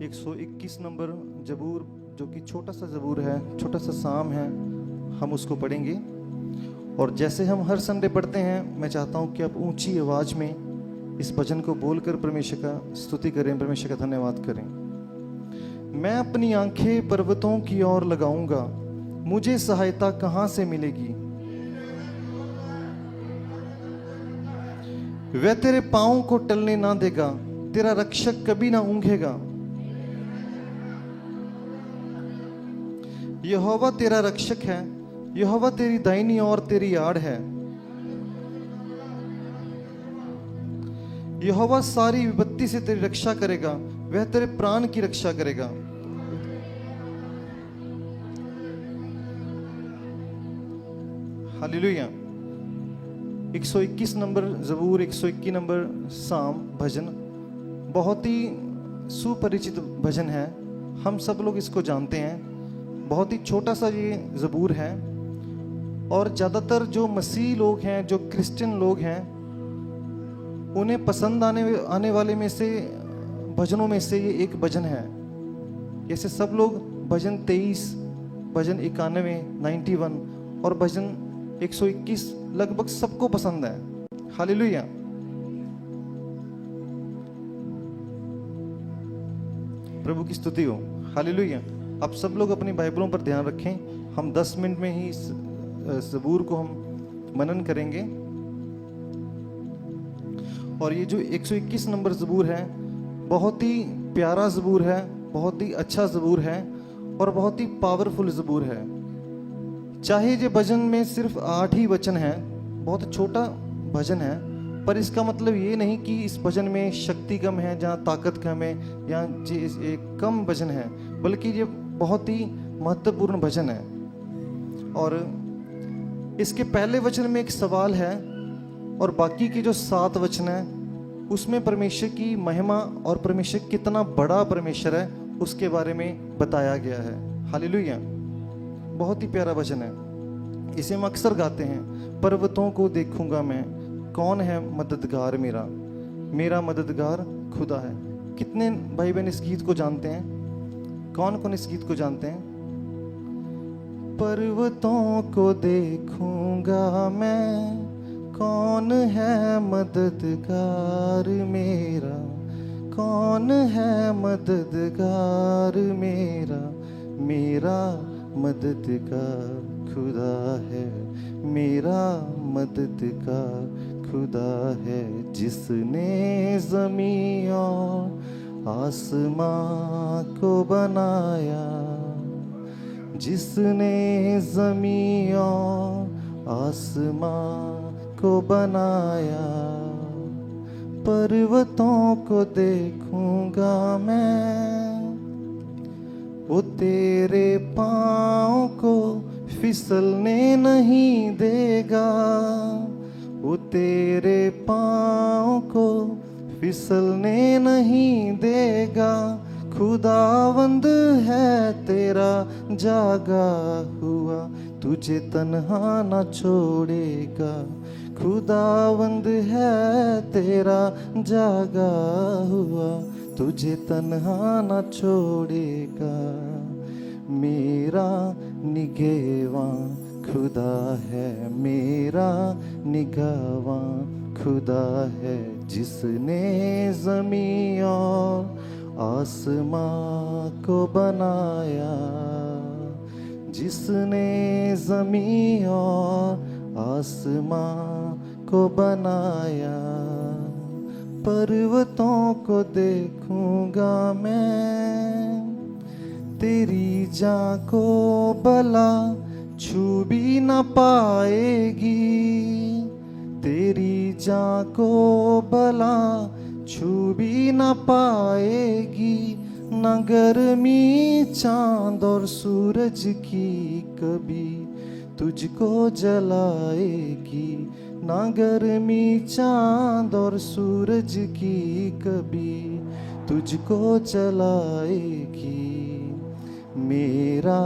121 number जबूर, जो कि छोटा सा जबूर है, छोटा सा साम है, हम उसको पढ़ेंगे। और जैसे हम हर संडे पढ़ते हैं, मैं चाहता हूँ कि आप ऊंची आवाज़ में इस भजन को बोलकर परमेश्वर का स्तुति करें, परमेश्वर का धन्यवाद करें। मैं अपनी आंखें पर्वतों की ओर लगाऊंगा, मुझे सहायता कहाँ से मिलेगी। वह तेरे पाँव को टलने ना देगा, तेरा रक्षक कभी ना ऊंघेगा। यहोवा तेरा रक्षक है, यहोवा तेरी दाहिनी ओर तेरी आड़ है। यहोवा सारी विपत्ति से तेरी रक्षा करेगा, वह तेरे प्राण की रक्षा करेगा। हालेलुया। 121 नंबर जबूर, 121 नंबर साम भजन बहुत ही सुपरिचित भजन है, हम सब लोग इसको जानते हैं। बहुत ही छोटा सा ये जबूर है और ज़्यादातर जो मसीह लोग हैं, जो क्रिश्चियन लोग हैं, उन्हें पसंद आने वाले में से भजनों में से ये एक भजन है। जैसे सब लोग भजन 23, भजन 91, 91 और भजन 121 लगभग सबको पसंद है। हालेलुया। प्रभु की स्तुति हो। हालेलुया। आप सब लोग अपनी बाइबलों पर ध्यान रखें, हम 10 मिनट में ही इस ज़बूर को हम मनन करेंगे। और ये जो 121 नंबर ज़बूर है, बहुत ही प्यारा ज़बूर है, बहुत ही अच्छा ज़बूर है और बहुत ही पावरफुल ज़बूर है। चाहे ये भजन में सिर्फ 8 ही वचन हैं, बहुत छोटा भजन है, पर इसका मतलब ये नहीं कि इस भजन में शक्ति कम है, जहाँ ताकत कम है, या ये कम भजन है, बल्कि ये बहुत ही महत्वपूर्ण भजन है। और इसके पहले वचन में एक सवाल है और बाकी के जो 7 वचन है उसमें परमेश्वर की महिमा और परमेश्वर कितना बड़ा परमेश्वर है उसके बारे में बताया गया है। हालेलुया। बहुत ही प्यारा भजन है, इसे हम अक्सर गाते हैं। पर्वतों को देखूंगा मैं, कौन है मददगार मेरा, मेरा मददगार खुदा है। कितने भाई बहन इस गीत को जानते हैं? कौन कौन इस गीत को जानते हैं? पर्वतों को देखूंगा मैं, कौन है मददगार मेरा, कौन है मददगार मेरा, मेरा मददगार खुदा है, मेरा मददगार खुदा है। जिसने ज़मीं और आसमां को बनाया, जिसने ज़मीं और आसमां को बनाया, पर्वतों को देखूंगा मैं, वो तेरे पाँव को फिसलने नहीं देगा, वो तेरे पाँव को फिसलने नहीं देगा। खुदावंद है तेरा जागा हुआ, तुझे तन्हा न छोड़ेगा। खुदावंद है तेरा जागा हुआ, तुझे तन्हा न छोड़ेगा। मेरा निगहबां खुदा है, मेरा निगहबां खुदा है। जिसने ज़मीं और आसमां को बनाया, जिसने ज़मीं और आसमां को बनाया, पर्वतों को देखूंगा मैं, तेरी जान को भला छू भी न पाएगी, तेरी जान को भला छू भी न पाएगी। न गर्मी चांद और सूरज की कभी तुझको जलाएगी, न गर्मी चांद और सूरज की कभी तुझको जलाएगी। मेरा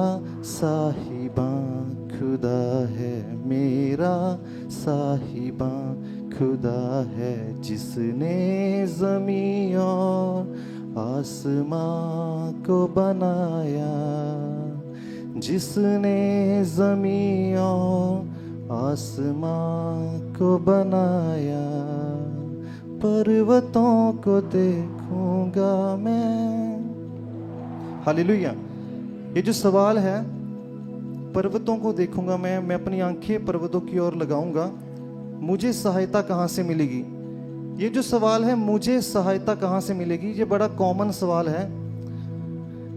साहिबा खुदा है, मेरा साहिबा खुदा है। जिसने ज़मीं और आसमां को बनाया, जिसने ज़मीं और आसमां को बनाया, पर्वतों को देखूंगा मैं। हालेलुया। ये जो सवाल है, पर्वतों को देखूंगा मैं अपनी आंखें पर्वतों की ओर लगाऊंगा, मुझे सहायता कहाँ से मिलेगी? ये जो सवाल है, मुझे सहायता कहाँ से मिलेगी, ये बड़ा कॉमन सवाल है।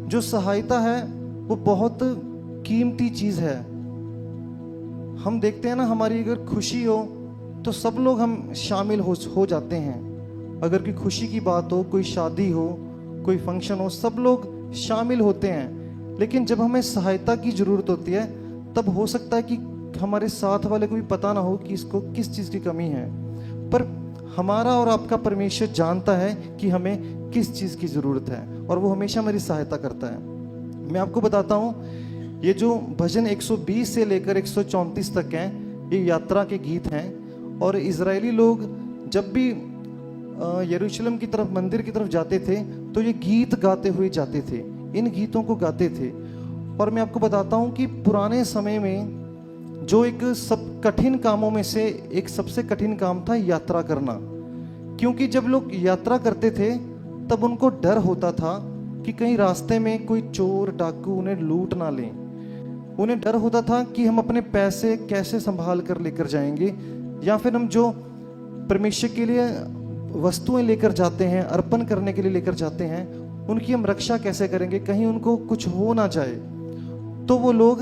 जो सहायता है वो बहुत कीमती चीज़ है। हम देखते हैं ना, हमारी अगर खुशी हो तो सब लोग हम शामिल हो जाते हैं। अगर कोई खुशी की बात हो, कोई शादी हो, कोई फंक्शन हो, सब लोग शामिल होते हैं। लेकिन जब हमें सहायता की ज़रूरत होती है, तब हो सकता है कि हमारे साथ वाले को भी पता ना हो कि इसको किस चीज़ की कमी है, पर हमारा और आपका परमेश्वर जानता है कि हमें किस चीज़ की ज़रूरत है, और वो हमेशा मेरी सहायता करता है। मैं आपको बताता हूँ, ये जो भजन 120 से लेकर 134 तक हैं, ये यात्रा के गीत हैं। और इजरायली लोग जब भी यरूशलेम की तरफ, मंदिर की तरफ जाते थे, तो ये गीत गाते हुए जाते थे, इन गीतों को गाते थे। और मैं आपको बताता हूँ कि पुराने समय में जो एक सब कठिन कामों में से एक सबसे कठिन काम था यात्रा करना। क्योंकि जब लोग यात्रा करते थे तब उनको डर होता था कि कहीं रास्ते में कोई चोर डाकू उन्हें लूट ना लें। उन्हें डर होता था कि हम अपने पैसे कैसे संभाल कर लेकर जाएंगे, या फिर हम जो परमेश्वर के लिए वस्तुएं लेकर जाते हैं, अर्पण करने के लिए लेकर जाते हैं, उनकी हम रक्षा कैसे करेंगे, कहीं उनको कुछ हो ना जाए। तो वो लोग,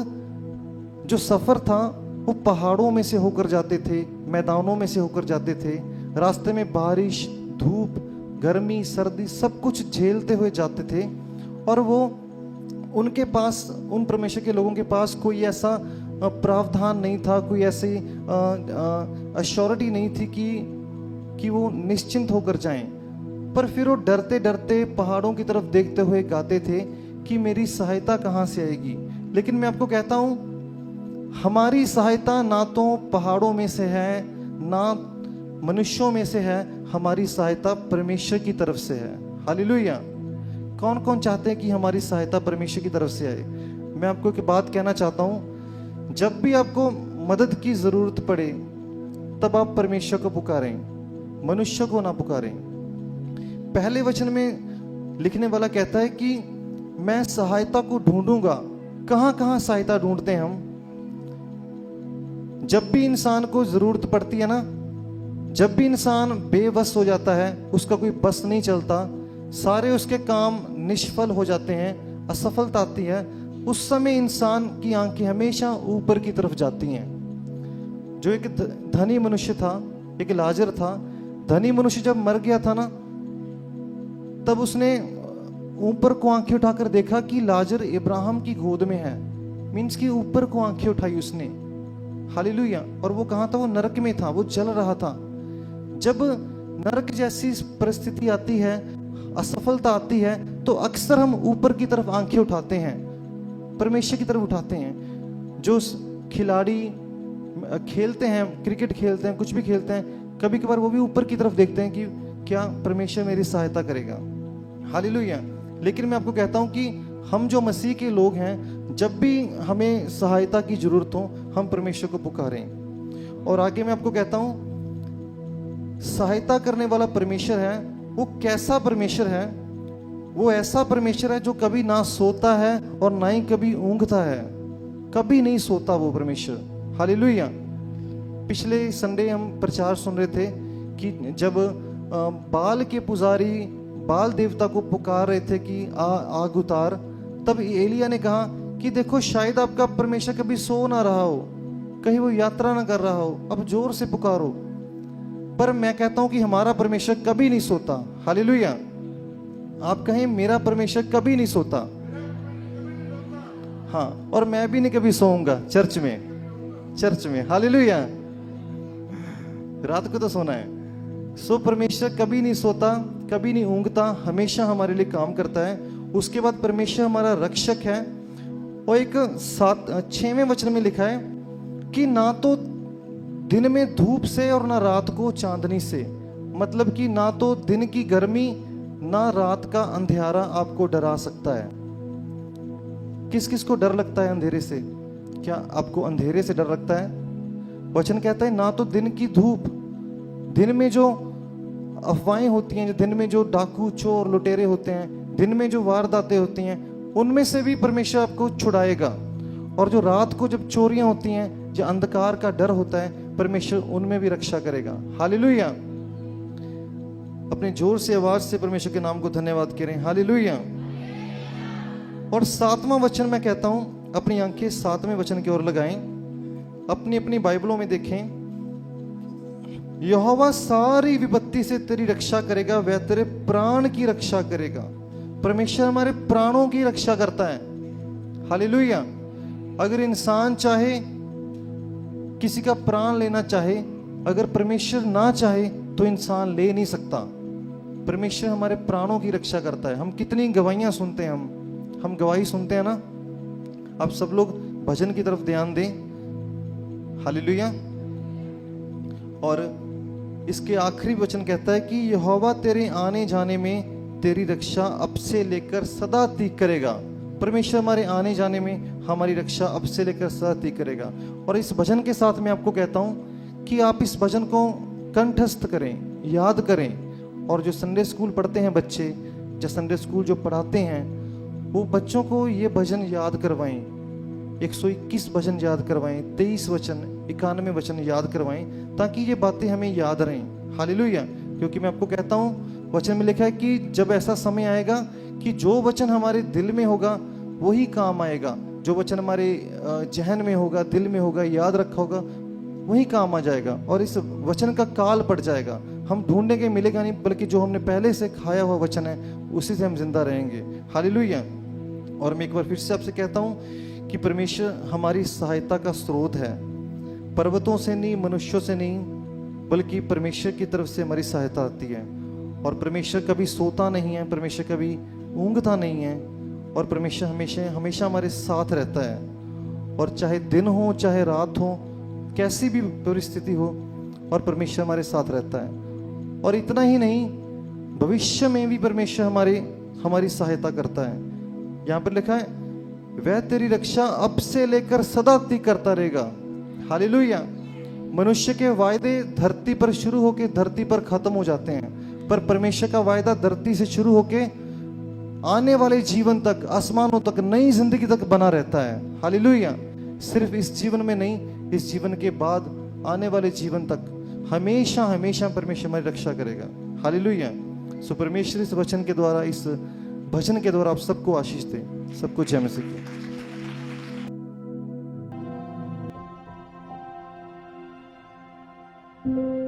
जो सफ़र था वो पहाड़ों में से होकर जाते थे, मैदानों में से होकर जाते थे, रास्ते में बारिश, धूप, गर्मी, सर्दी सब कुछ झेलते हुए जाते थे। और वो उनके पास, उन परमेश्वर के लोगों के पास कोई ऐसा प्रावधान नहीं था, कोई ऐसी अश्योरिटी नहीं थी कि वो निश्चिंत होकर जाएं। पर फिर वो डरते डरते पहाड़ों की तरफ देखते हुए गाते थे कि मेरी सहायता कहाँ से आएगी। लेकिन मैं आपको कहता हूँ, हमारी सहायता ना तो पहाड़ों में से है, ना मनुष्यों में से है, हमारी सहायता परमेश्वर की तरफ से है। हालेलुया। कौन कौन चाहते हैं कि हमारी सहायता परमेश्वर की तरफ से आए? मैं आपको एक बात कहना चाहता हूँ, जब भी आपको मदद की ज़रूरत पड़े तब आप परमेश्वर को पुकारें, मनुष्य को ना पुकारें। पहले वचन में लिखने वाला कहता है कि मैं सहायता को ढूंढूंगा। कहाँ कहाँ सहायता ढूंढते हैं हम? जब भी इंसान को ज़रूरत पड़ती है ना, जब भी इंसान बेबस हो जाता है, उसका कोई बस नहीं चलता, सारे उसके काम निष्फल हो जाते हैं, असफलता आती है, उस समय इंसान की आंखें हमेशा ऊपर की तरफ जाती हैं। जो एक धनी मनुष्य था, एक लाजर था। धनी मनुष्य जब मर गया था ना, तब उसने ऊपर को आंखें उठाकर देखा कि लाजर इब्राहिम की गोद में है। मीन्स कि ऊपर को आंखें उठाई उसने। हालेलुया। और वो कहाँ था? वो नरक में था, वो जल रहा था। जब नरक जैसी परिस्थिति आती है, असफलता आती है, तो अक्सर हम ऊपर की तरफ आंखें उठाते हैं, परमेश्वर की तरफ उठाते हैं। जो खिलाड़ी खेलते हैं, क्रिकेट खेलते हैं, कुछ भी खेलते हैं, कभी कभार वो भी ऊपर की तरफ देखते हैं कि क्या परमेश्वर मेरी सहायता करेगा। हालेलुया। लेकिन मैं आपको कहता हूं कि हम जो मसीह के लोग हैं, जब भी हमें सहायता की जरूरत हो, हम परमेश्वर को पुकारें। और आगे मैं आपको कहता हूं, सहायता करने वाला परमेश्वर है, वो कैसा परमेश्वर है? वो ऐसा परमेश्वर है जो कभी ना सोता है और ना ही कभी ऊंघता है। कभी नहीं सोता वो परमेश्वर। हालेलुया। पिछले संडे हम प्रचार सुन रहे थे कि जब बाल के पुजारी बाल देवता को पुकार रहे थे कि आग उतार, तब एलिया ने कहा कि देखो, शायद आपका परमेश्वर कभी सो ना रहा हो, कहीं वो यात्रा ना कर रहा हो, अब जोर से पुकारो। पर मैं कहता हूं कि हमारा परमेश्वर कभी नहीं सोता। हालेलुया। आप कहें, मेरा परमेश्वर कभी नहीं सोता। हाँ, और मैं भी नहीं कभी सोऊंगा चर्च में। हालेलुया। रात को तो सोना है। सो परमेश्वर कभी नहीं सोता, कभी नहीं ऊंघता, हमेशा हमारे लिए काम करता है। उसके बाद परमेश्वर हमारा रक्षक है। और एक 6वें वचन में लिखा है कि ना तो दिन में धूप से और ना रात को चांदनी से। मतलब कि ना तो दिन की गर्मी ना रात का अंधेरा आपको डरा सकता है। किस किस को डर लगता है अंधेरे से? क्या आपको अंधेरे से डर लगता है? वचन कहता है ना तो दिन की धूप, दिन में जो अफवाहें होती हैं, जो दिन में जो डाकू चोर लुटेरे होते हैं, दिन में जो वारदातें होती हैं, उनमें से भी परमेश्वर आपको छुड़ाएगा। और जो रात को जब चोरियां होती हैं, जो अंधकार का डर होता है, परमेश्वर उनमें भी रक्षा करेगा। हालेलुया। अपने जोर से आवाज से परमेश्वर के नाम को धन्यवाद करें। हालेलुया। और 7वां वचन मैं कहता हूं, अपनी आंखें 7वें वचन की ओर लगाएं, अपनी अपनी बाइबलों में देखें। यहोवा सारी विपत्ति से तेरी रक्षा करेगा, वह तेरे प्राण की रक्षा करेगा। परमेश्वर हमारे प्राणों की रक्षा करता है। हालेलुया। अगर इंसान चाहे, किसी का प्राण लेना चाहे, अगर परमेश्वर ना चाहे तो इंसान ले नहीं सकता। परमेश्वर हमारे प्राणों की रक्षा करता है। हम कितनी गवाहियां सुनते हैं, हम गवाही सुनते हैं ना। आप सब लोग भजन की तरफ ध्यान दें। हालेलुया। और इसके आखिरी वचन कहता है कि यहोवा तेरे आने जाने में तेरी रक्षा अब से लेकर सदा तक करेगा। परमेश्वर हमारे आने जाने में हमारी रक्षा अब से लेकर सदा तक करेगा। और इस भजन के साथ मैं आपको कहता हूं कि आप इस भजन को कंठस्थ करें, याद करें। और जो संडे स्कूल पढ़ते हैं बच्चे, जो संडे स्कूल जो पढ़ाते हैं, वो बच्चों को ये भजन याद करवाएं। 121 भजन याद करवाएं, 23 वचन, 91 वचन याद करवाएं, ताकि ये बातें हमें याद रहें। हालेलुया। क्योंकि मैं आपको कहता हूं, वचन में लिखा है कि जब ऐसा समय आएगा कि जो वचन हमारे दिल में होगा वही काम आएगा। जो वचन हमारे जहन में होगा, दिल में होगा, याद रखा होगा, वही काम आ जाएगा। और इस वचन का काल पड़ जाएगा। हम ढूंढने के मिलेगा नहीं, बल्कि जो हमने पहले से खाया हुआ वचन है उसी से हम जिंदा रहेंगे। हालेलुया। और मैं एक बार फिर से आपसे कहता हूं कि परमेश्वर हमारी सहायता का स्रोत है। पर्वतों से नहीं, मनुष्यों से नहीं, बल्कि परमेश्वर की तरफ से हमारी सहायता आती है। और परमेश्वर कभी सोता नहीं है, परमेश्वर कभी ऊँघता नहीं है, और परमेश्वर हमेशा हमेशा हमारे साथ रहता है। और चाहे दिन हो चाहे रात हो, कैसी भी परिस्थिति हो, और परमेश्वर हमारे साथ रहता है। और इतना ही नहीं, भविष्य में भी परमेश्वर हमारी सहायता करता है। यहाँ पर लिखा है वह तेरी रक्षा अब से लेकर सदा तक करता रहेगा। हालेलुया। मनुष्य के वायदे धरती पर शुरू होके धरती पर खत्म हो जाते हैं, पर परमेश्वर का वायदा धरती से शुरू होके आने वाले जीवन तक, आसमानों तक, नई जिंदगी तक बना रहता है। हालेलुया। सिर्फ इस जीवन में नहीं, इस जीवन के बाद आने वाले जीवन तक हमेशा हमेशा परमेश्वर हमारी रक्षा करेगा। हालेलुया। सो परमेश्वर इस वचन के द्वारा, इस भजन के द्वारा आप सबको आशीष दे, सबको जय मसीह की।